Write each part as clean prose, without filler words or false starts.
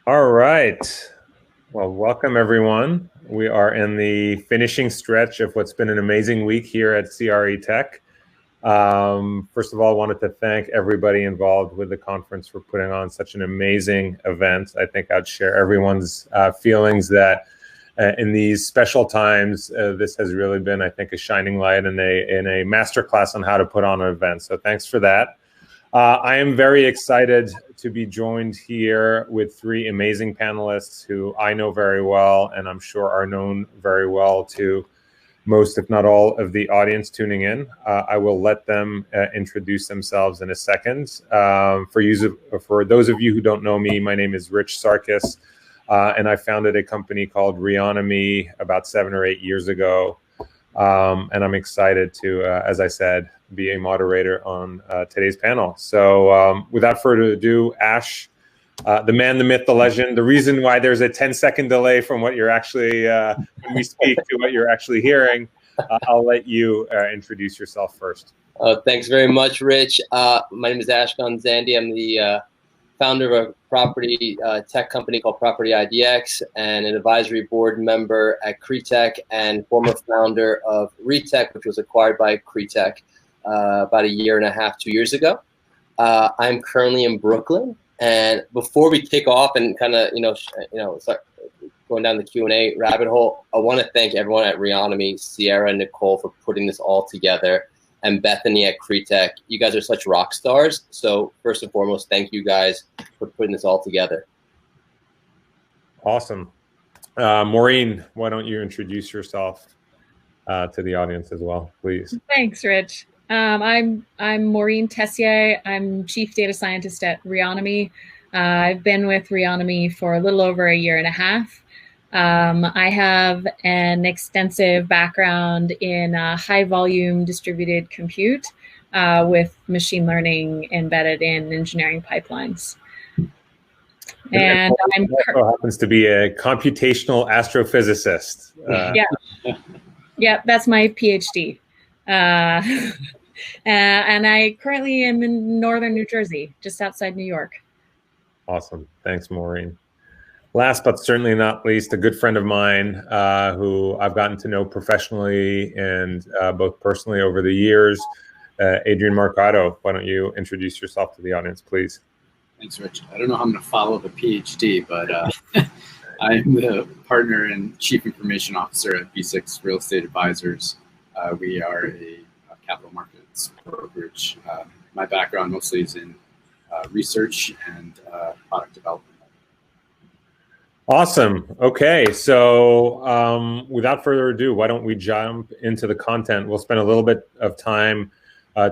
All right. Well, welcome everyone. We are in the finishing stretch of what's been an amazing week here at CRE Tech. First of all, I wanted to thank everybody involved with the conference for putting on such an amazing event. I think I'd share everyone's feelings that in these special times, this has really been, I think, a shining light and a masterclass on how to put on an event. So thanks for that. I am very excited to be joined here with three amazing panelists who I know very well and I'm sure are known very well to most, if not all, of the audience tuning in. I will let them introduce themselves in a second. For those of you who don't know me, my name is Rich Sarkis, and I founded a company called Reonomy about 7 or 8 years ago. And I'm excited to, as I said, be a moderator on today's panel. So without further ado, Ash, the man, the myth, the legend, the reason why there's a 10-second delay from what you're actually, when we speak to what you're actually hearing, I'll let you introduce yourself first. Thanks very much, Rich. My name is Ash Gonzandi. I'm the founder of a property tech company called Property IDX and an advisory board member at Cretech and former founder of Retech, which was acquired by Cretech about 1.5 years, 2 years ago. I'm currently in Brooklyn. And before we kick off and kind of, start going down the Q&A rabbit hole, I want to thank everyone at Reonomy, Sierra and Nicole for putting this all together, and Bethany at Cretech. You guys are such rock stars. So first and foremost, thank you guys for putting this all together. Awesome. Maureen, why don't you introduce yourself to the audience as well, please? Thanks, Rich. I'm Maureen Tessier. I'm Chief Data Scientist at Reonomy. I've been with Reonomy for a little over 1.5 years. I have an extensive background in high volume distributed compute with machine learning embedded in engineering pipelines. And also happens to be a computational astrophysicist. Yeah, that's my PhD. And I currently am in northern New Jersey, just outside New York. Awesome. Thanks, Maureen. Last but certainly not least, a good friend of mine who I've gotten to know professionally and both personally over the years, Adrian Marcato. Why don't you introduce yourself to the audience, please? Thanks, Rich. I don't know how I'm going to follow the PhD, but I'm the partner and chief information officer at B6 Real Estate Advisors. We are a capital markets brokerage. My background mostly is in research and product development. Awesome. Okay, so without further ado, why don't we jump into the content? We'll spend a little bit of time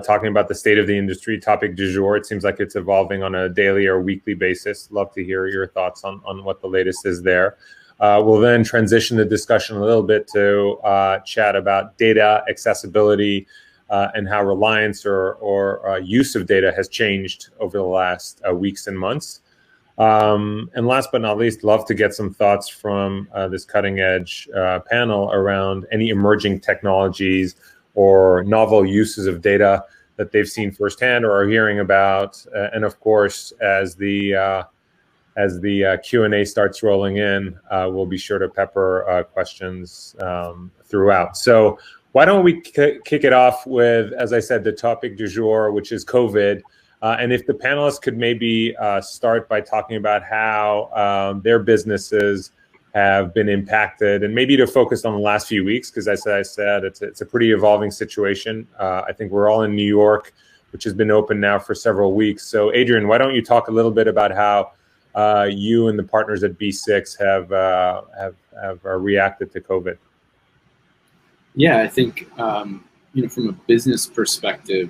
talking about the state of the industry, topic du jour. It seems like it's evolving on a daily or weekly basis. Love to hear your thoughts on what the latest is there. We'll then transition the discussion a little bit to chat about data accessibility and how reliance or use of data has changed over the last weeks and months. And last but not least, love to get some thoughts from this cutting edge panel around any emerging technologies or novel uses of data that they've seen firsthand or are hearing about. And of course, as the Q&A starts rolling in, we'll be sure to pepper questions throughout. So why don't we kick it off with, as I said, the topic du jour, which is COVID. And if the panelists could maybe start by talking about how their businesses have been impacted, and maybe to focus on the last few weeks, because as I said, it's a pretty evolving situation. I think we're all in New York, which has been open now for several weeks. So Adrian, why don't you talk a little bit about how you and the partners at B6 have reacted to COVID? Yeah, I think from a business perspective,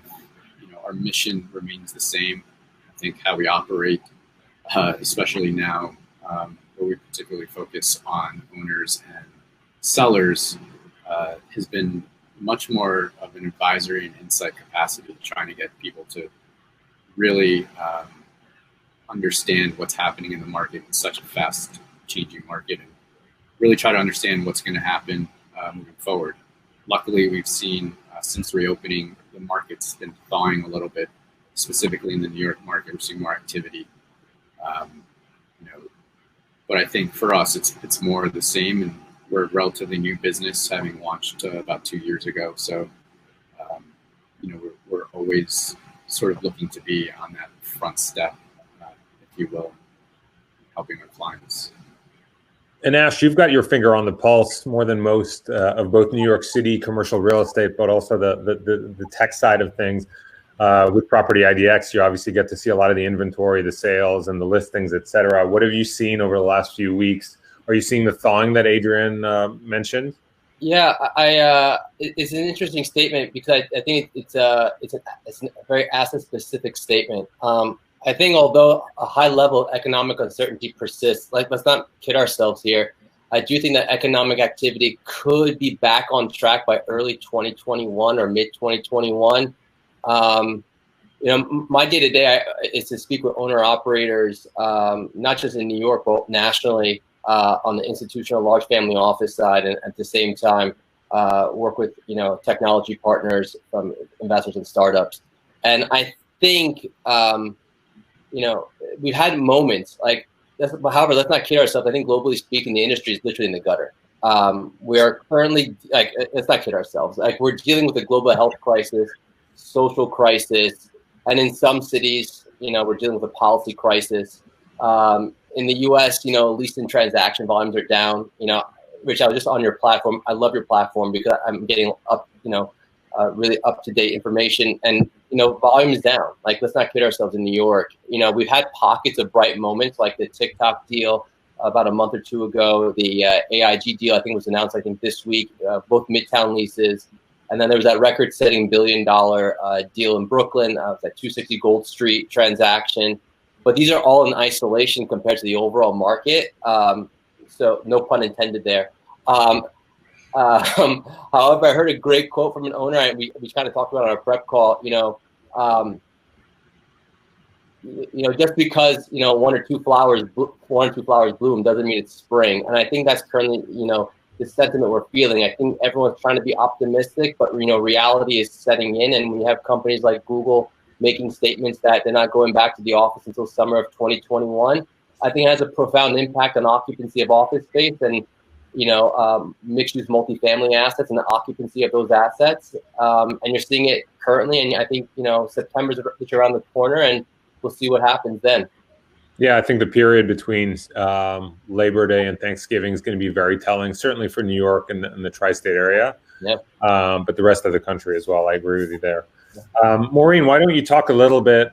our mission remains the same. I think how we operate, especially now, where we particularly focus on owners and sellers, has been much more of an advisory and insight capacity, trying to get people to really understand what's happening in the market in such a fast changing market, and really try to understand what's going to happen moving forward. Luckily, we've seen since reopening, the market's been thawing a little bit, specifically in the New York market. We're seeing more activity. But I think for us, it's more of the same, and we're a relatively new business, having launched about 2 years ago. So, we're always sort of looking to be on that front step, if you will, helping our clients. And Ash, you've got your finger on the pulse more than most of both New York City commercial real estate, but also the tech side of things. With Property IDX, you obviously get to see a lot of the inventory, the sales, and the listings, et cetera. What have you seen over the last few weeks? Are you seeing the thawing that Adrian mentioned? Yeah, it's an interesting statement because I think it's a very asset-specific statement. I think although a high level of economic uncertainty persists, let's not kid ourselves here. I do think that economic activity could be back on track by early 2021 or mid 2021. My day-to-day is to speak with owner-operators, not just in New York, but nationally, on the institutional large family office side, and at the same time work with technology partners, from investors and startups. And I think we've had moments like this. However, let's not kid ourselves. I think globally speaking, the industry is literally in the gutter. We are currently, let's not kid ourselves. We're dealing with a global health crisis, social crisis, and in some cities, we're dealing with a policy crisis. In the U.S., at least in transaction volumes are down. Rich, I was just on your platform. I love your platform because I'm getting up, really up-to-date information, and volume is down. Let's not kid ourselves. In New York, we've had pockets of bright moments, like the TikTok deal about a month or two ago. The AIG deal, I think, was announced, this week. Both Midtown leases. And then there was that record-setting $1 billion deal in Brooklyn, that 260 Gold Street transaction. But these are all in isolation compared to the overall market. So no pun intended there. However, I heard a great quote from an owner, and we kind of talked about it on our prep call. Just because one or two flowers bloom doesn't mean it's spring. And I think that's currently the sentiment we're feeling. I think everyone's trying to be optimistic, but reality is setting in, and we have companies like Google making statements that they're not going back to the office until summer of 2021. I think it has a profound impact on occupancy of office space and mixed-use multifamily assets and the occupancy of those assets. And you're seeing it currently, and I think September's around the corner, and we'll see what happens then. Yeah, I think the period between Labor Day and Thanksgiving is going to be very telling, certainly for New York and the tri-state area, but the rest of the country as well. I agree with you there. Maureen, why don't you talk a little bit,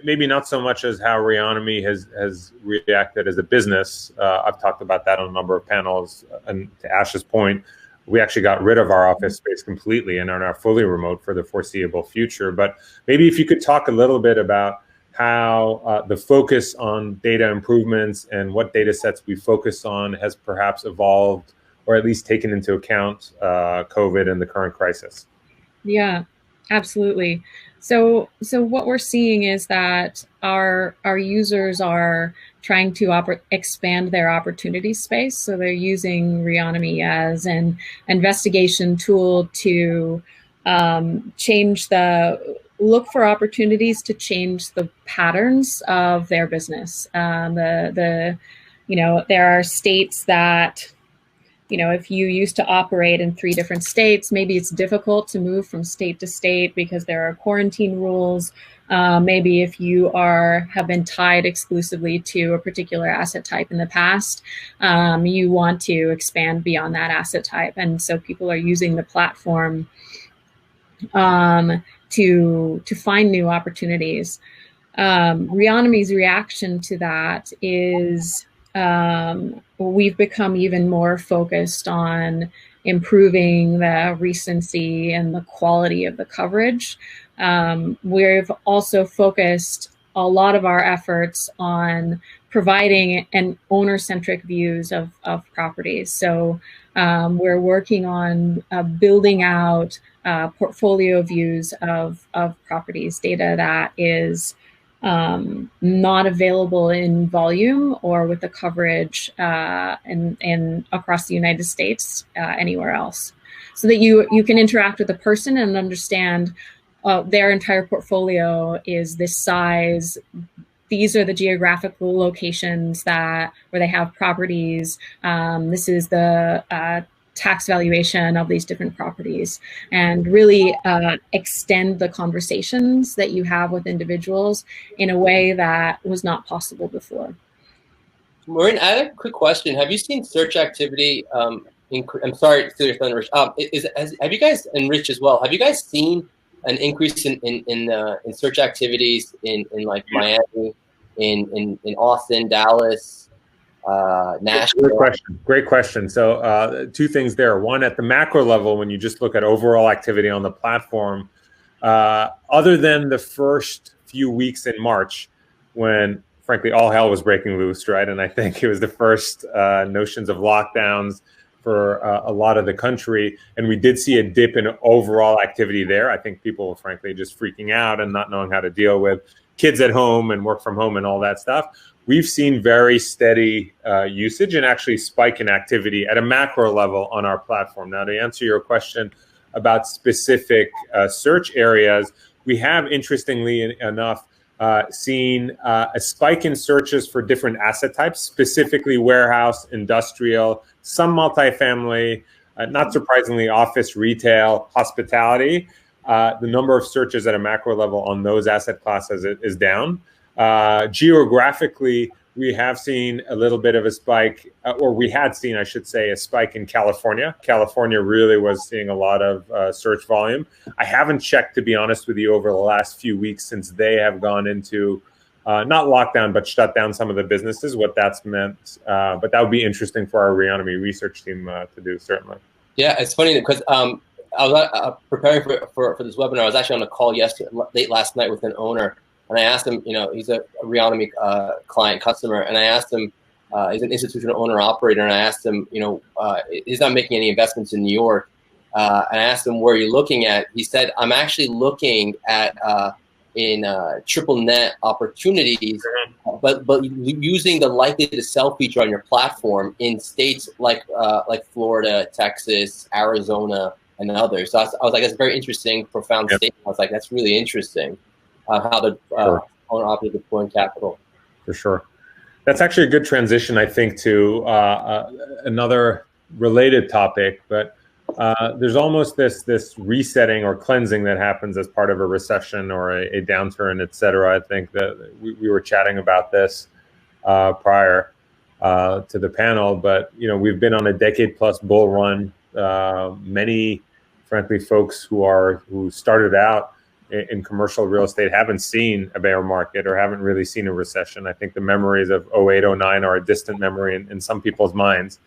maybe not so much as how Reonomy has reacted as a business. I've talked about that on a number of panels, and to Ash's point, we actually got rid of our office space completely and are now fully remote for the foreseeable future. But maybe if you could talk a little bit about how the focus on data improvements and what data sets we focus on has perhaps evolved, or at least taken into account COVID and the current crisis. Yeah, absolutely. So what we're seeing is that our users are trying to expand their opportunity space. So they're using Reonomy as an investigation tool to look for opportunities to change the patterns of their business. There are states that, if you used to operate in 3 different states, maybe it's difficult to move from state to state because there are quarantine rules. Maybe if you have been tied exclusively to a particular asset type in the past, you want to expand beyond that asset type. And so people are using the platform to find new opportunities. Reonomy's reaction to that is we've become even more focused on improving the recency and the quality of the coverage. We've also focused a lot of our efforts on providing an owner-centric views of properties. So we're working on building out portfolio views of properties, data that is not available in volume or with the coverage in across the United States anywhere else, so that you can interact with a person and understand their entire portfolio is this size, these are the geographical locations where they have properties. This is the tax valuation of these different properties, and really extend the conversations that you have with individuals in a way that was not possible before. Maureen, I had a quick question. Have you seen search activity? I'm sorry, Rich. Have you guys, and Rich as well, have you guys seen an increase in search activities in like Miami, in Austin, Dallas, Nashville? Great question. So two things there. One, at the macro level, when you just look at overall activity on the platform, other than the first few weeks in March, when frankly all hell was breaking loose, right? And I think it was the first notions of lockdowns for a lot of the country, and we did see a dip in overall activity there. I think people were frankly just freaking out and not knowing how to deal with kids at home and work from home and all that stuff. We've seen very steady usage and actually spike in activity at a macro level on our platform. Now, to answer your question about specific search areas, we have, interestingly enough, seen a spike in searches for different asset types, specifically warehouse, industrial, some multifamily, not surprisingly, office, retail, hospitality. The number of searches at a macro level on those asset classes is down. Geographically, we have seen a little bit of a spike, or we had seen, I should say, a spike in California. California really was seeing a lot of search volume. I haven't checked, to be honest with you, over the last few weeks since they have gone into not lockdown, but shut down some of the businesses, what that's meant. But that would be interesting for our Reonomy research team to do, certainly. Yeah, it's funny because I was preparing for this webinar. I was actually on a call late last night with an owner. And I asked him, he's a Reonomy client customer, and I asked him, he's an institutional owner operator, and I asked him, he's not making any investments in New York. And I asked him, where are you looking at? He said, I'm actually looking at in triple net opportunities, but using the likely to sell feature on your platform in states like Florida, Texas, Arizona, and others. So I was like, that's a very interesting, profound statement. I was like, that's really interesting. How the owner operator deploying capital. For sure. That's actually a good transition, I think, to another related topic, but there's almost this resetting or cleansing that happens as part of a recession or a downturn, et cetera. I think that we were chatting about this prior to the panel, but we've been on a decade-plus bull run. Many, frankly, folks who started out in commercial real estate haven't seen a bear market or haven't really seen a recession. I think the memories of 08, 09 are a distant memory in some people's minds.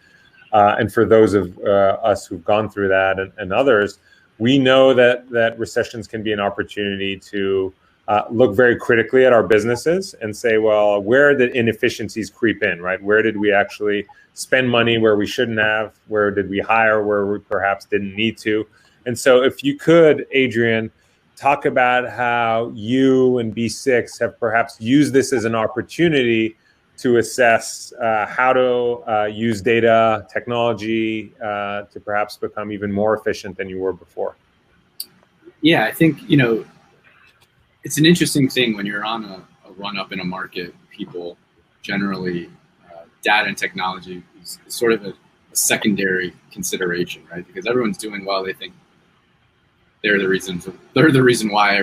And for those of us who've gone through that and others, we know that recessions can be an opportunity to look very critically at our businesses and say, well, where did inefficiencies creep in, right? Where did we actually spend money where we shouldn't have? Where did we hire where we perhaps didn't need to? And so if you could, Adrian, talk about how you and B6 have perhaps used this as an opportunity to assess how to use data, technology to perhaps become even more efficient than you were before. Yeah, I think, it's an interesting thing when you're on a run up in a market. People generally, data and technology is sort of a secondary consideration, right? Because everyone's doing well. They think they're the reason why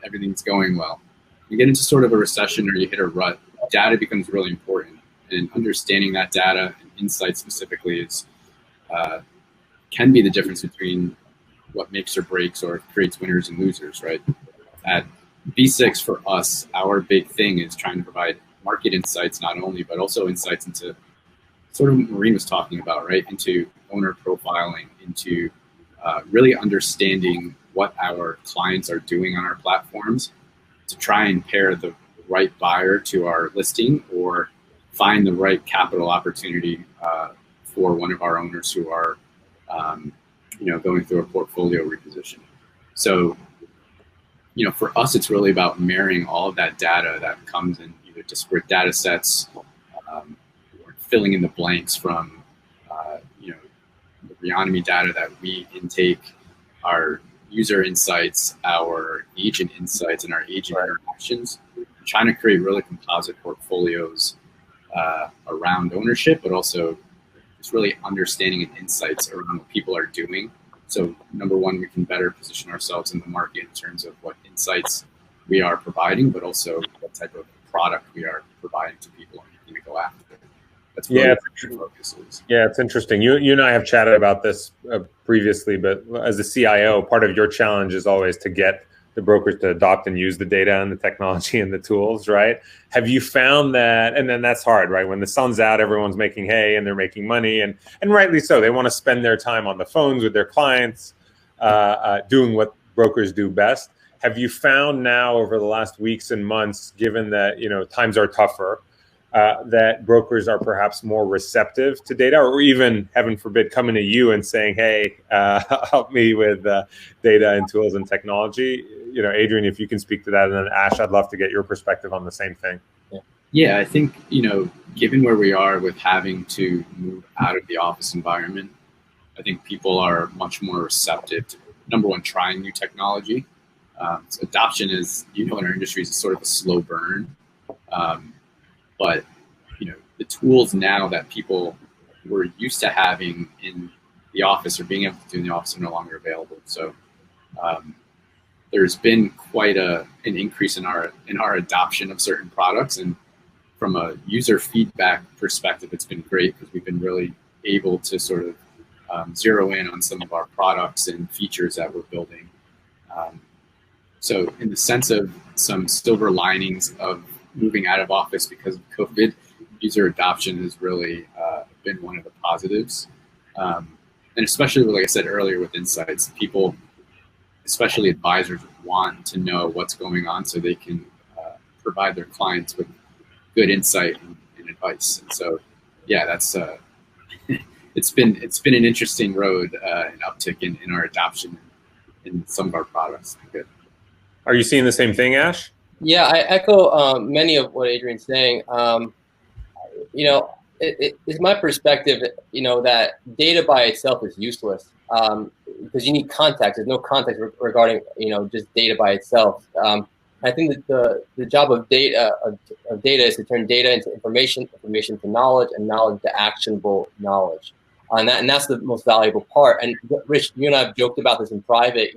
everything's going well. You get into sort of a recession or you hit a rut, data becomes really important, and understanding that data and insight specifically can be the difference between what makes or breaks or creates winners and losers, right? At B6 for us, our big thing is trying to provide market insights not only, but also insights into sort of what Maureen was talking about, right? Into owner profiling, into really understanding what our clients are doing on our platforms to try and pair the right buyer to our listing or find the right capital opportunity for one of our owners who are going through a portfolio reposition. So, for us, it's really about marrying all of that data that comes in either disparate data sets or filling in the blanks from the Reonomy data that we intake, our user insights, our agent insights, and our agent interactions, trying to create really composite portfolios around ownership, but also just really understanding and insights around what people are doing. So number one, we can better position ourselves in the market in terms of what insights we are providing, but also what type of product we are providing to people and looking to go after. That's really what the focus is. Yeah, it's interesting. You and I have chatted about this previously, but as a CIO, part of your challenge is always to get the brokers to adopt and use the data and the technology and the tools, right? Have you found that, and then that's hard, right? When the sun's out, everyone's making hay and they're making money, and rightly so. They want to spend their time on the phones with their clients, doing what brokers do best. Have you found now over the last weeks and months, given that, times are tougher, that brokers are perhaps more receptive to data, or even, heaven forbid, coming to you and saying, hey, help me with data and tools and technology? Adrian, if you can speak to that, and then Ash, I'd love to get your perspective on the same thing. Yeah, I think, given where we are with having to move out of the office environment, I think people are much more receptive to, number one, trying new technology. So adoption is, in our industry, is sort of a slow burn. But, the tools now that people were used to having in the office or being able to do in the office are no longer available. So there's been quite an increase in our adoption of certain products. And from a user feedback perspective, it's been great because we've been really able to sort of zero in on some of our products and features that we're building. So in the sense of some silver linings of moving out of office because of COVID, user adoption has really been one of the positives. And especially, like I said earlier, with insights, people, especially advisors, want to know what's going on so they can provide their clients with good insight and advice. And so, yeah, that's it's been an interesting road, an uptick in our adoption in some of our products. Good. Are you seeing the same thing, Ash? Yeah, I echo many of what Adrian's saying. It's my perspective, that data by itself is useless because you need context. There's no context regarding, just data by itself. I think that the job of data is to turn data into information to knowledge, and knowledge to actionable knowledge. And that's the most valuable part. And Rich, you and I have joked about this in private,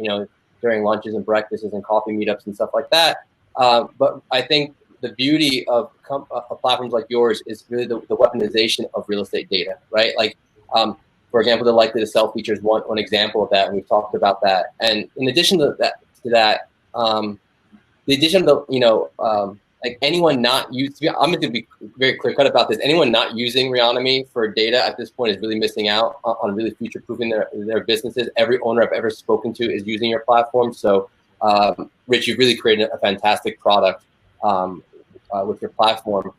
during lunches and breakfasts and coffee meetups and stuff like that. But I think the beauty of platforms like yours is really the weaponization of real estate data, right? Like, for example, the likely to sell feature is one example of that, and we've talked about that. And in addition to that, the addition of like anyone not using, I'm going to be very clear cut about this. Anyone not using Reonomy for data at this point is really missing out on really future proofing their businesses. Every owner I've ever spoken to is using your platform. So, Rich, you've really created a fantastic product with your platform.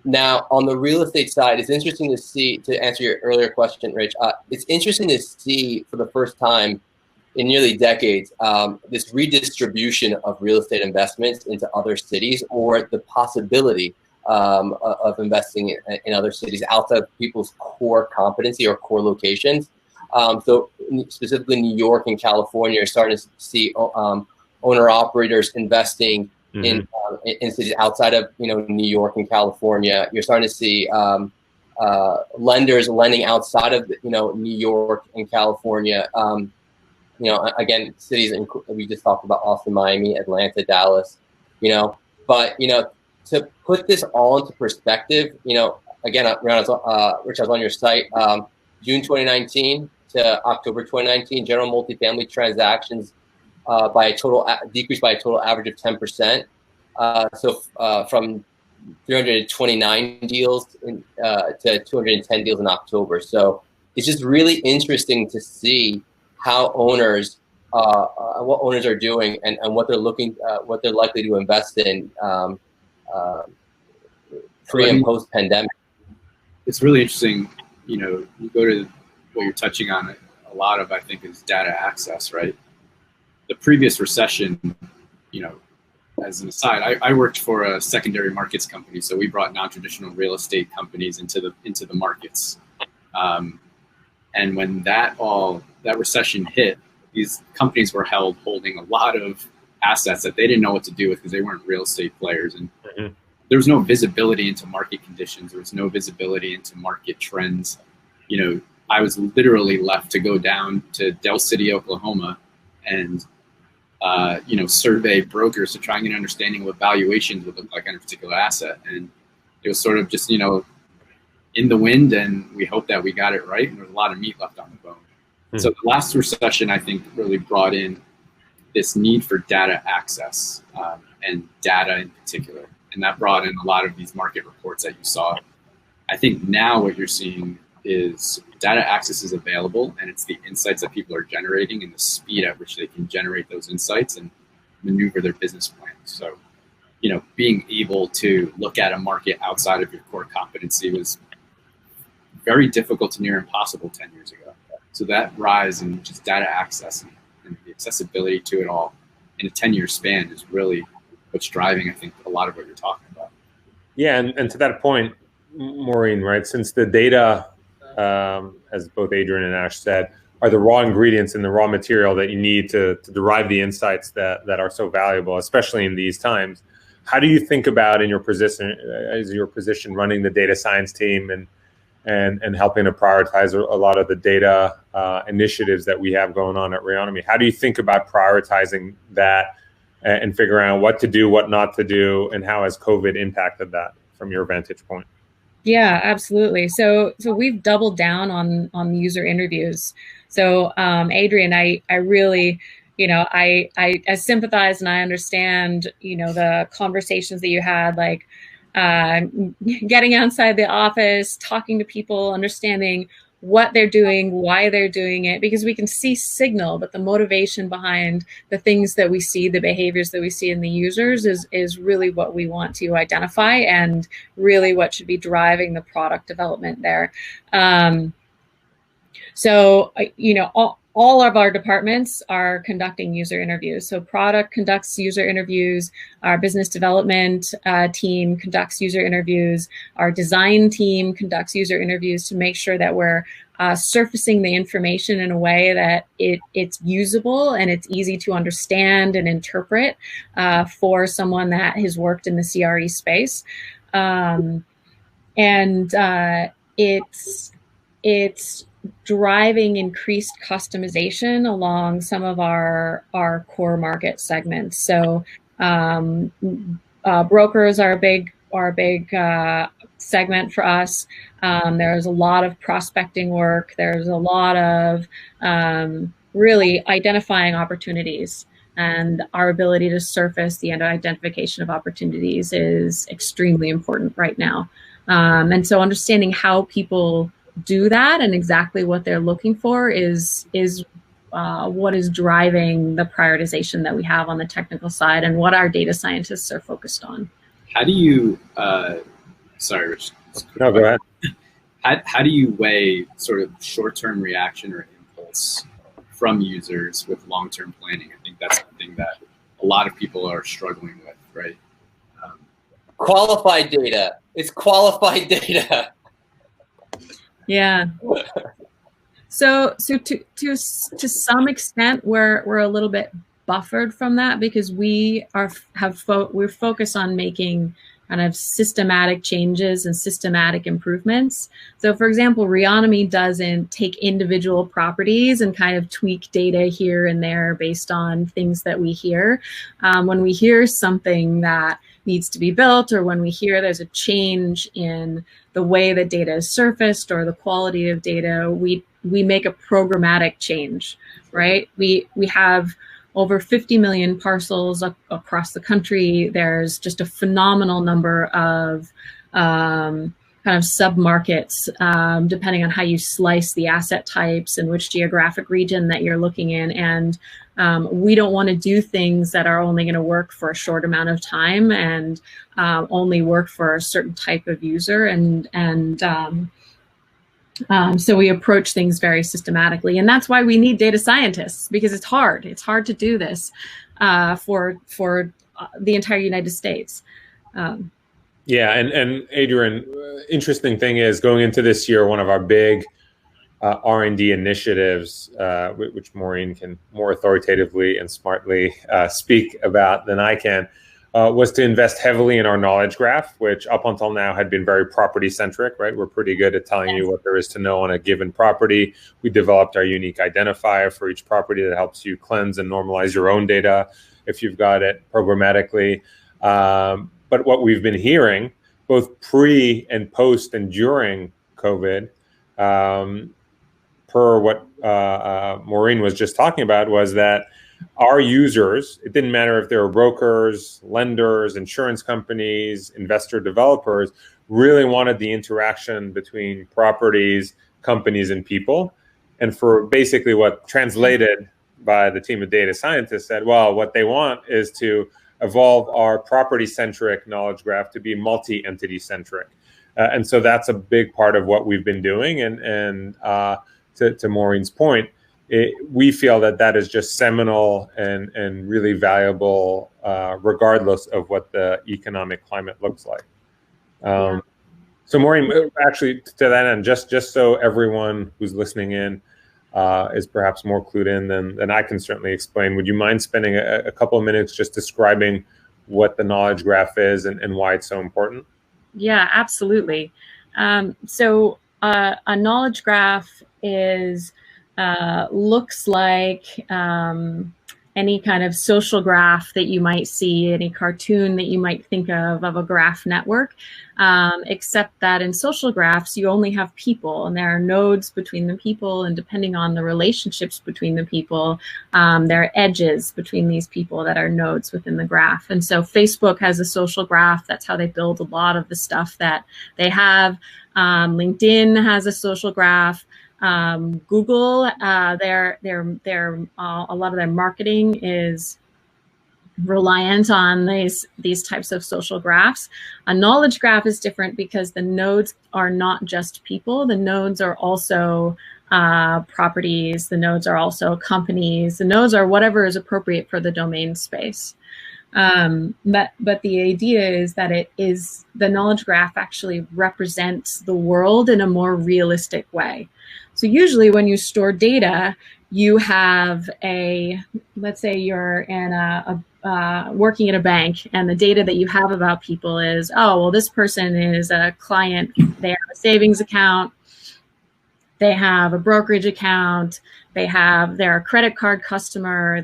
Now, on the real estate side, it's interesting to see, to answer your earlier question, Rich, it's interesting to see for the first time in nearly decades, this redistribution of real estate investments into other cities, or the possibility of investing in other cities outside of people's core competency or core locations. So specifically New York and California, you're starting to see owner-operators investing in cities outside of New York and California. You're starting to see lenders lending outside of New York and California. Again, cities, we just talked about Austin, Miami, Atlanta, Dallas, but, to put this all into perspective, again, Rich, I was on your site, June 2019 to October 2019, general multifamily transactions decreased by a total average of 10%. So from 329 deals to 210 deals in October. So it's just really interesting to see how owners, what owners are doing, and what they're what they're likely to invest in pre and post pandemic. It's really interesting. You go to what you're touching on a lot of, I think, is data access, right? The previous recession, as an aside, I worked for a secondary markets company, so we brought non-traditional real estate companies into the markets. And when that recession hit, these companies were holding a lot of assets that they didn't know what to do with because they weren't real estate players. And there was no visibility into market conditions. There was no visibility into market trends. I was literally left to go down to Del City, Oklahoma, and survey brokers to try and get an understanding of what valuations would look like on a particular asset. And it was sort of just, in the wind, and we hope that we got it right. And there's a lot of meat left on the bone. So the last recession, I think, really brought in this need for data access and data in particular. And that brought in a lot of these market reports that you saw. I think now what you're seeing is data access is available, and it's the insights that people are generating and the speed at which they can generate those insights and maneuver their business plans. So, being able to look at a market outside of your core competency was very difficult to near impossible 10 years ago. So that rise in just data access and the accessibility to it all in a 10-year span is really what's driving, I think, a lot of what you're talking about. Yeah, and to that point, Maureen, right, since the data, as both Adrian and Ash said, are the raw ingredients and the raw material that you need to derive the insights that are so valuable, especially in these times. How do you think about, in your position, running the data science team and helping to prioritize a lot of the data initiatives that we have going on at Reonomy? How do you think about prioritizing that and figuring out what to do, what not to do, and how has COVID impacted that from your vantage point? Yeah, absolutely. So we've doubled down on user interviews. So Adrian, I really, I sympathize and I understand, the conversations that you had, like getting outside the office, talking to people, understanding what they're doing, why they're doing it, because we can see signal, but the motivation behind the things that we see, the behaviors that we see in the users is really what we want to identify and really what should be driving the product development there. All of our departments are conducting user interviews. So product conducts user interviews, our business development team conducts user interviews, our design team conducts user interviews to make sure that we're surfacing the information in a way that it's usable and it's easy to understand and interpret for someone that has worked in the CRE space. It's driving increased customization along some of our core market segments. So brokers are a big segment for us. There's a lot of prospecting work. There's a lot of really identifying opportunities, and our ability to surface the identification of opportunities is extremely important right now. And so understanding how people do that and exactly what they're looking for is what is driving the prioritization that we have on the technical side and what our data scientists are focused on. How do you, sorry, Rich. No, go ahead. How do you weigh sort of short-term reaction or impulse from users with long-term planning? I think that's something that a lot of people are struggling with, right? Qualified data. It's qualified data. Yeah. So to some extent, we're a little bit buffered from that because we're focused on making kind of systematic changes and systematic improvements. So for example, Reonomy doesn't take individual properties and kind of tweak data here and there based on things that we hear. When we hear something that needs to be built, or when we hear there's a change in the way that data is surfaced or the quality of data, we make a programmatic change, right? We have over 50 million parcels across the country. There's just a phenomenal number of kind of sub-markets, depending on how you slice the asset types and which geographic region that you're looking in. And we don't want to do things that are only going to work for a short amount of time and only work for a certain type of user. So we approach things very systematically, and that's why we need data scientists, because it's hard. It's hard to do this for the entire United States. Yeah, and Adrian, interesting thing is going into this year, one of our big R&D initiatives, which Maureen can more authoritatively and smartly speak about than I can, was to invest heavily in our knowledge graph, which up until now had been very property-centric, right? We're pretty good at telling you what there is to know on a given property. We developed our unique identifier for each property that helps you cleanse and normalize your own data if you've got it programmatically. But what we've been hearing, both pre and post and during COVID, per what Maureen was just talking about, was that our users, it didn't matter if they were brokers, lenders, insurance companies, investor developers, really wanted the interaction between properties, companies, and people. And for basically what translated by the team of data scientists said, well, what they want is to evolve our property-centric knowledge graph to be multi-entity centric. And so that's a big part of what we've been doing. And to Maureen's point, we feel that that is just seminal and really valuable, regardless of what the economic climate looks like. So Maureen, actually to that end, just so everyone who's listening in is perhaps more clued in than I can certainly explain, would you mind spending a couple of minutes just describing what the knowledge graph is and why it's so important? Yeah, absolutely. So a knowledge graph is looks like any kind of social graph that you might see, any cartoon that you might think of a graph network, except that in social graphs, you only have people, and there are nodes between the people, and depending on the relationships between the people, there are edges between these people that are nodes within the graph. And so Facebook has a social graph. That's how they build a lot of the stuff that they have. LinkedIn has a social graph. Google, a lot of their marketing is reliant on these types of social graphs. A knowledge graph is different because the nodes are not just people. The nodes are also properties. The nodes are also companies. The nodes are whatever is appropriate for the domain space. But the idea is that the knowledge graph actually represents the world in a more realistic way. So usually when you store data, you have let's say you're in working at a bank, and the data that you have about people is, oh, well, this person is a client, they have a savings account, they have a brokerage account, they're a credit card customer,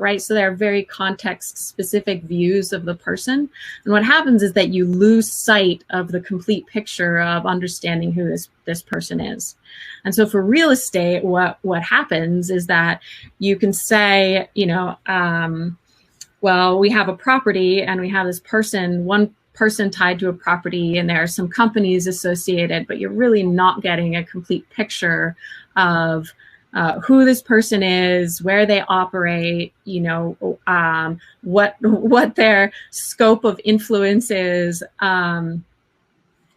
right? So they're very context-specific views of the person. And what happens is that you lose sight of the complete picture of understanding who this person is. And so for real estate, what happens is that you can say, well, we have a property and we have this person, one person tied to a property, and there are some companies associated, but you're really not getting a complete picture of who this person is, where they operate, what their scope of influence is.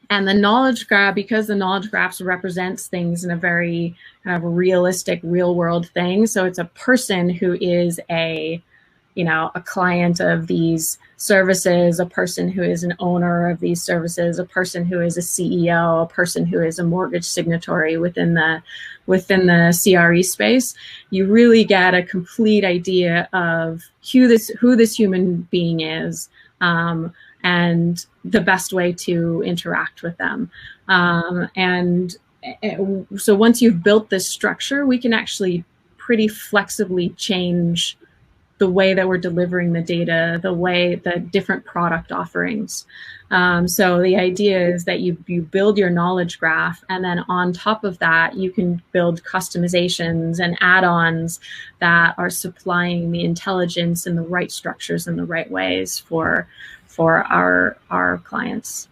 And the knowledge graph, because the knowledge graphs represents things in a very kind of realistic, real world thing. So it's a person who is a client of these services, a person who is an owner of these services, a person who is a CEO, a person who is a mortgage signatory within the CRE space. You really get a complete idea of who this human being is, and the best way to interact with them. And so once you've built this structure, we can actually pretty flexibly change the way that we're delivering the data, the different product offerings. So the idea is that you build your knowledge graph, and then on top of that, you can build customizations and add-ons that are supplying the intelligence in the right structures in the right ways for our clients.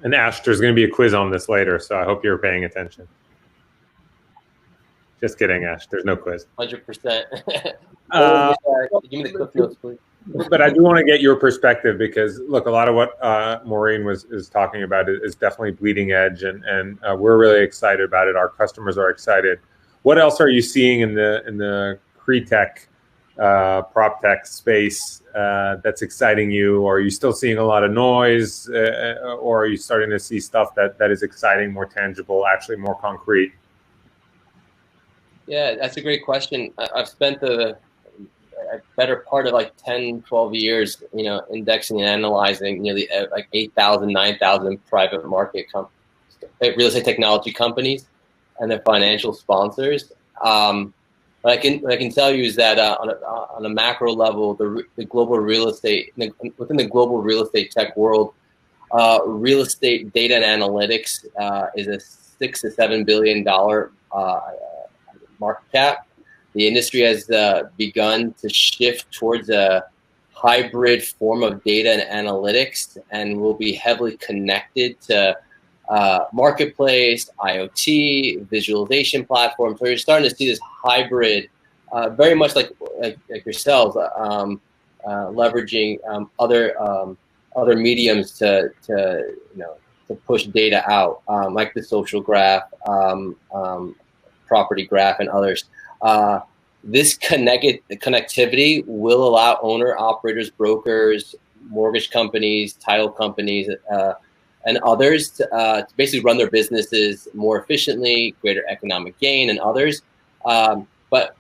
And Ash, there's going to be a quiz on this later, so I hope you're paying attention. Just kidding, Ash. There's no quiz. 100%. Give me the clip notes, please. But I do want to get your perspective, because look, a lot of what Maureen is talking about is definitely bleeding edge, and we're really excited about it. Our customers are excited. What else are you seeing in the CREtech, prop tech space that's exciting you? Or are you still seeing a lot of noise, or are you starting to see stuff that is exciting, more tangible, actually more concrete? Yeah, that's a great question. I've spent a a better part of like 10, 12 years, indexing and analyzing nearly like 8,000, 9,000 private market real estate technology companies and their financial sponsors. What I can tell you is that on a macro level, the global real estate within the global real estate tech world, real estate data and analytics is a $6 to $7 billion market cap. The industry has begun to shift towards a hybrid form of data and analytics, and will be heavily connected to marketplace, IoT, visualization platforms. So you're starting to see this hybrid, very much like yourselves, leveraging other mediums to push data out, like the social graph, property graph, and others. This connectivity will allow owner operators, brokers, mortgage companies, title companies, and others to basically run their businesses more efficiently, greater economic gain, and others. But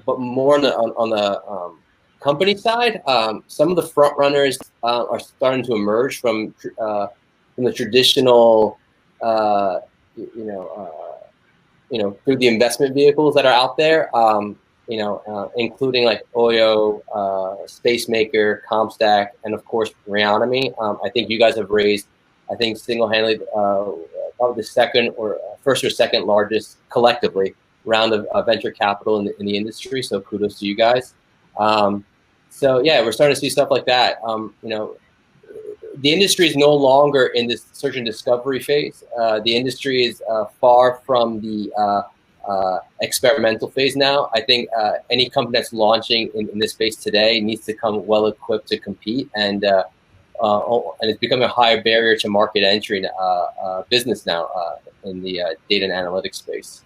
more on the company side, some of the front runners are starting to emerge from the traditional, through the investment vehicles that are out there, including like Oyo, Spacemaker, CompStack, and of course Reonomy. I think you guys have raised, single-handedly probably the first or second largest collectively round of venture capital in the industry. So kudos to you guys. So yeah, we're starting to see stuff like that. The industry is no longer in this search and discovery phase. The industry is far from the experimental phase now. I think any company that's launching in this space today needs to come well equipped to compete, and it's becoming a higher barrier to market entry business now in the data and analytics space.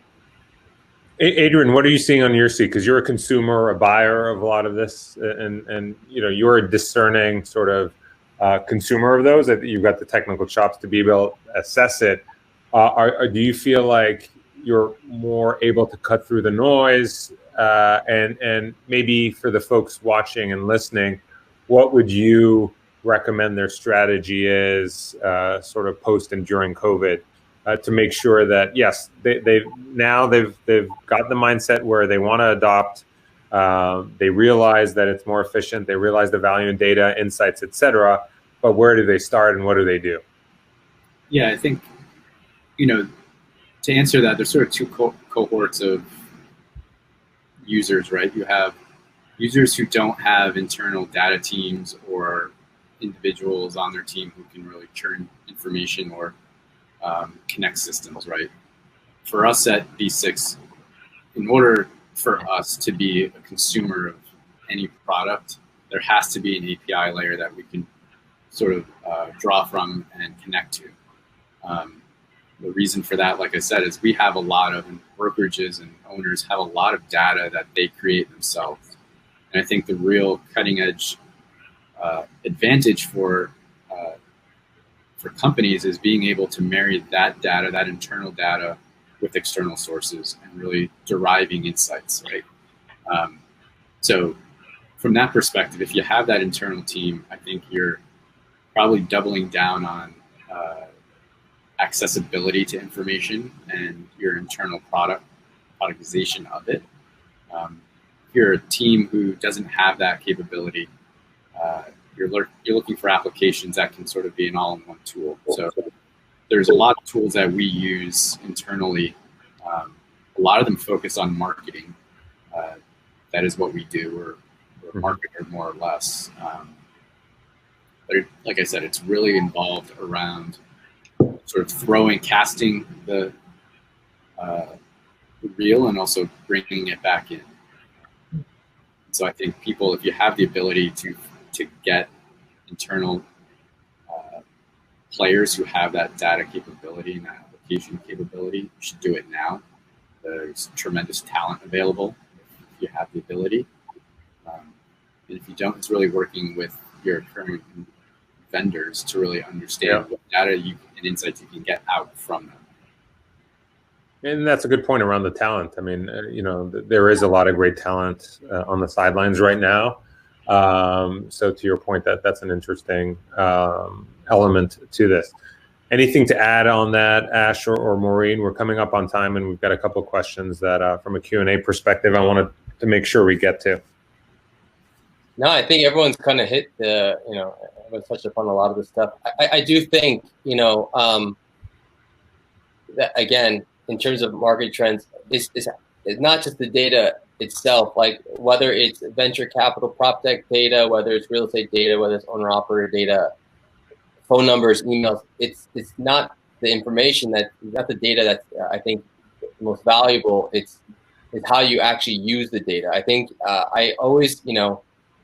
Adrian, what are you seeing on your seat? Because you're a consumer, a buyer of a lot of this, and you're a discerning sort of consumer of those. That you've got the technical chops to be able to assess it. Do you feel like you're more able to cut through the noise? And maybe for the folks watching and listening, what would you recommend their strategy is, sort of post and during COVID, to make sure that yes, they've got the mindset where they want to adopt. They realize that it's more efficient. They realize the value in data, insights, etc. But where do they start and what do they do? Yeah, I think, to answer that, there's sort of two cohorts of users, right? You have users who don't have internal data teams or individuals on their team who can really churn information or connect systems, right? For us at V6, in order for us to be a consumer of any product, there has to be an API layer that we can sort of draw from and connect to. The reason for that, like I said, is we have a lot of brokerages and owners have a lot of data that they create themselves. And I think the real cutting edge advantage for companies is being able to marry that data, that internal data, with external sources and really deriving insights, right? So from that perspective, if you have that internal team, I think you're probably doubling down on accessibility to information and your internal productization of it. If you're a team who doesn't have that capability, you're looking for applications that can sort of be an all-in-one tool. So there's a lot of tools that we use internally. A lot of them focus on marketing. That is what we do. We're a marketer more or less. But like I said, it's really involved around sort of casting the reel and also bringing it back in. So I think people, if you have the ability to get internal players who have that data capability and that application capability, you should do it now. There's tremendous talent available if you have the ability. And if you don't, it's really working with your current vendors to really understand what data and insights you can get out from them. And that's a good point around the talent. I mean, there is a lot of great talent on the sidelines right now. So to your point, that's an interesting element to this. Anything to add on that, Ash or Maureen? We're coming up on time, and we've got a couple of questions that, from a Q&A perspective, I wanted to make sure we get to. No, I think everyone's kind of hit the, everyone's touched upon a lot of the stuff. I do think, that again, in terms of market trends, it's not just the data itself, like whether it's venture capital, prop tech data, whether it's real estate data, whether it's owner operator data, phone numbers, emails. It's not the information not the data that's I think most valuable. It's how you actually use the data. I think I always,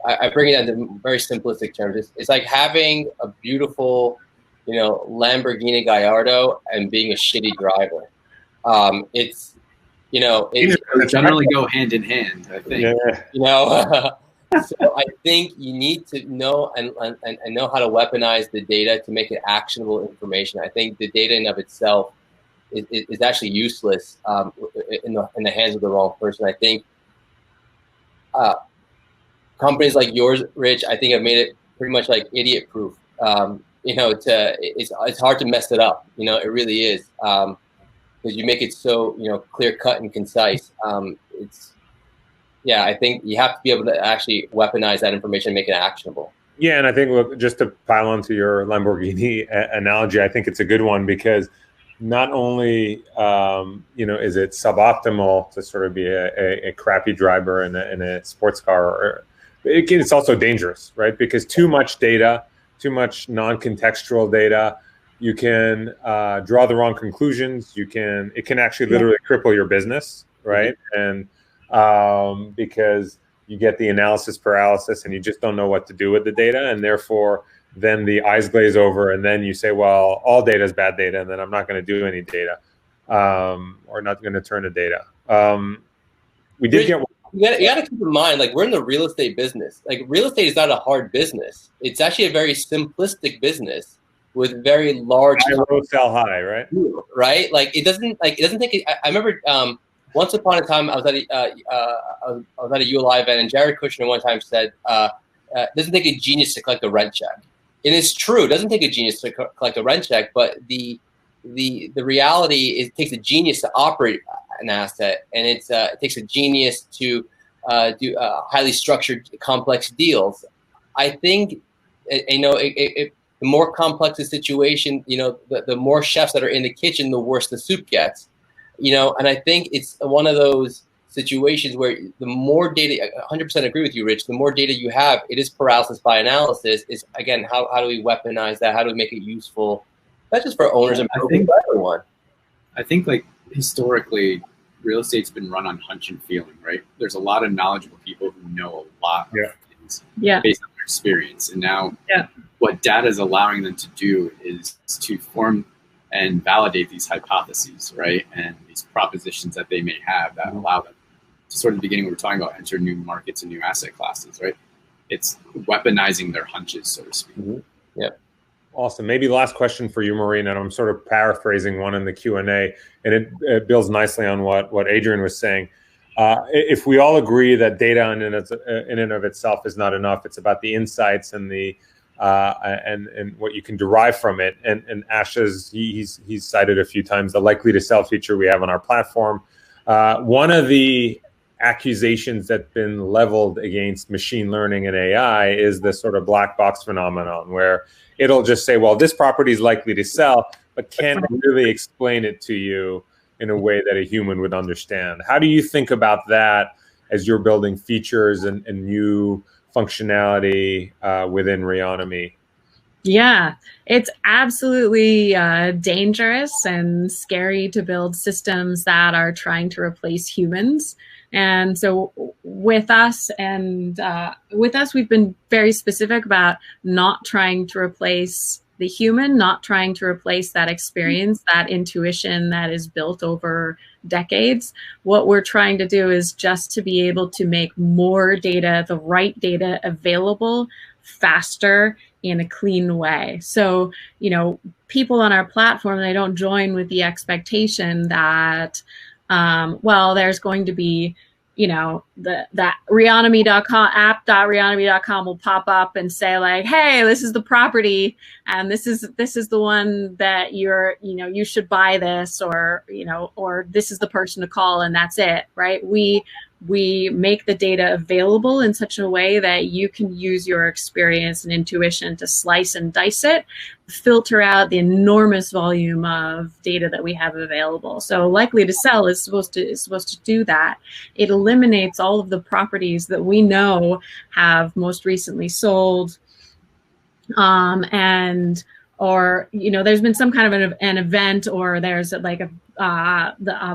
I bring it into very simplistic terms. It's like having a beautiful, Lamborghini Gallardo and being a shitty driver. It's generally go hand in hand, I think. Yeah. So I think you need to know and know how to weaponize the data to make it actionable information. I think the data in of itself is actually useless in the hands of the wrong person. I think companies like yours, Rich, I think have made it pretty much like idiot proof. It's hard to mess it up. It really is, because you make it so clear cut and concise. I think you have to be able to actually weaponize that information and make it actionable. Yeah, and I think, look, just to pile onto your Lamborghini analogy, I think it's a good one because not only is it suboptimal to sort of be a crappy driver in a sports car, it's also dangerous, right? Because too much data, too much non-contextual data, you can draw the wrong conclusions. It can actually literally cripple your business, right? And because you get the analysis paralysis and you just don't know what to do with the data, and therefore then the eyes glaze over, and then you say, well, all data is bad data, and then I'm not going to do any data, or not going to turn to data. We did get. You got to keep in mind, like, we're in the real estate business. Like, real estate is not a hard business. It's actually a very simplistic business with very large. High low, sell high, right? Right. Like, it doesn't take. I remember once upon a time I was at a ULI event, and Jared Kushner one time said, "It doesn't take a genius to collect a rent check." And it's true. It doesn't take a genius to collect a rent check, but the reality is it takes a genius to operate an asset, and it takes a genius to do highly structured, complex deals. I think the more complex the situation, the more chefs that are in the kitchen, the worse the soup gets. And I think it's one of those situations where the more data, 100% agree with you, Rich, the more data you have, it is paralysis by analysis. Is again, how do we weaponize that? How do we make it useful? Not just for owners and for everyone. I think, like, historically, real estate's been run on hunch and feeling, right? There's a lot of knowledgeable people who know a lot of things based on their experience. And now what data is allowing them to do is to form and validate these hypotheses, right? And these propositions that they may have that allow them to, sort of the beginning we were talking about, enter new markets and new asset classes, right? It's weaponizing their hunches, so to speak. Awesome. Maybe last question for you, Maureen, and I'm sort of paraphrasing one in the Q&A, and it builds nicely on what Adrian was saying. If we all agree that data in and of itself is not enough, it's about the insights and the and what you can derive from it. And Ash, he's cited a few times the likely to sell feature we have on our platform. One of the accusations that's been leveled against machine learning and AI is this sort of black box phenomenon where it'll just say, well, this property is likely to sell, but can't really explain it to you in a way that a human would understand. How do you think about that as you're building features and new functionality within Reonomy? Yeah, it's absolutely dangerous and scary to build systems that are trying to replace humans. And so with us, we've been very specific about not trying to replace the human, not trying to replace that experience, that intuition that is built over decades. What we're trying to do is just to be able to make more data, the right data available faster in a clean way. So, people on our platform, they don't join with the expectation that, well, there's going to be, you know, that Reonomy.com, app.reonomy.com will pop up and say like, hey, this is the property, and this is the one that you should buy this, or, you know, or this is the person to call, and that's it, right? We make the data available in such a way that you can use your experience and intuition to slice and dice it, filter out the enormous volume of data that we have available. So Likely to Sell is supposed to do that. It eliminates all of the properties that we know have most recently sold, or, you know, there's been some kind of an event, or there's like a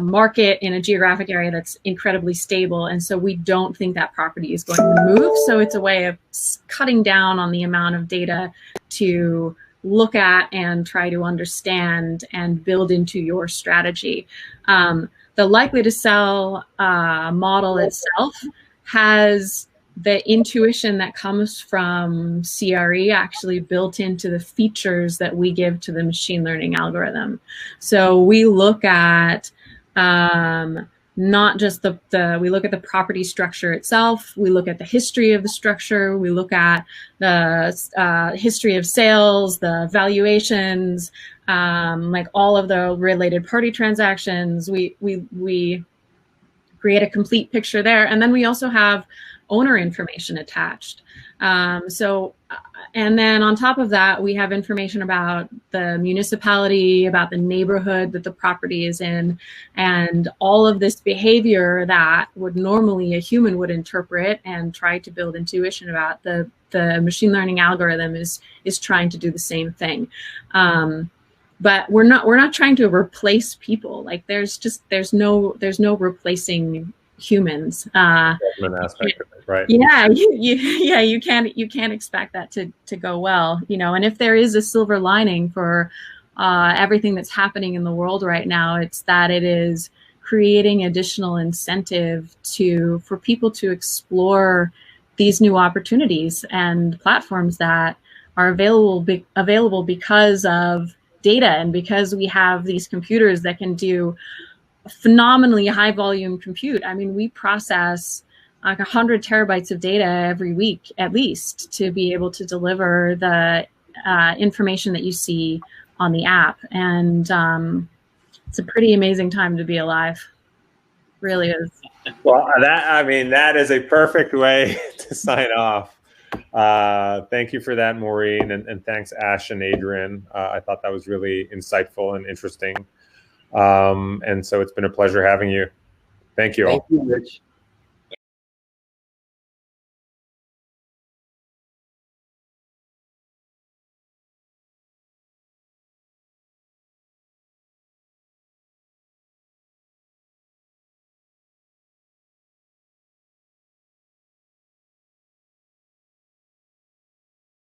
market in a geographic area that's incredibly stable, and so we don't think that property is going to move. So it's a way of cutting down on the amount of data to look at and try to understand and build into your strategy. The Likely to Sell model itself has the intuition that comes from CRE actually built into the features that we give to the machine learning algorithm. So we look at not just we look at the property structure itself, we look at the history of the structure, we look at the history of sales, the valuations, like all of the related party transactions. We create a complete picture there. And then we also have owner information attached. And then on top of that, we have information about the municipality, about the neighborhood that the property is in, and all of this behavior that would normally a human would interpret and try to build intuition about. The machine learning algorithm is trying to do the same thing. But we're not trying to replace people. Like there's no replacing humans. Aspect of it, right? Yeah, you can't expect that to go well, you know. And if there is a silver lining for everything that's happening in the world right now, it's that it is creating additional incentive for people to explore these new opportunities and platforms that are available because of data, and because we have these computers that can do phenomenally high volume compute. I mean, we process like 100 terabytes of data every week, at least, to be able to deliver the information that you see on the app. And it's a pretty amazing time to be alive. Really is. Well, that is a perfect way to sign off. Thank you for that, Maureen, and thanks, Ash and Adrian. I thought that was really insightful and interesting. And so it's been a pleasure having you. Thank you all. Thank you, Rich.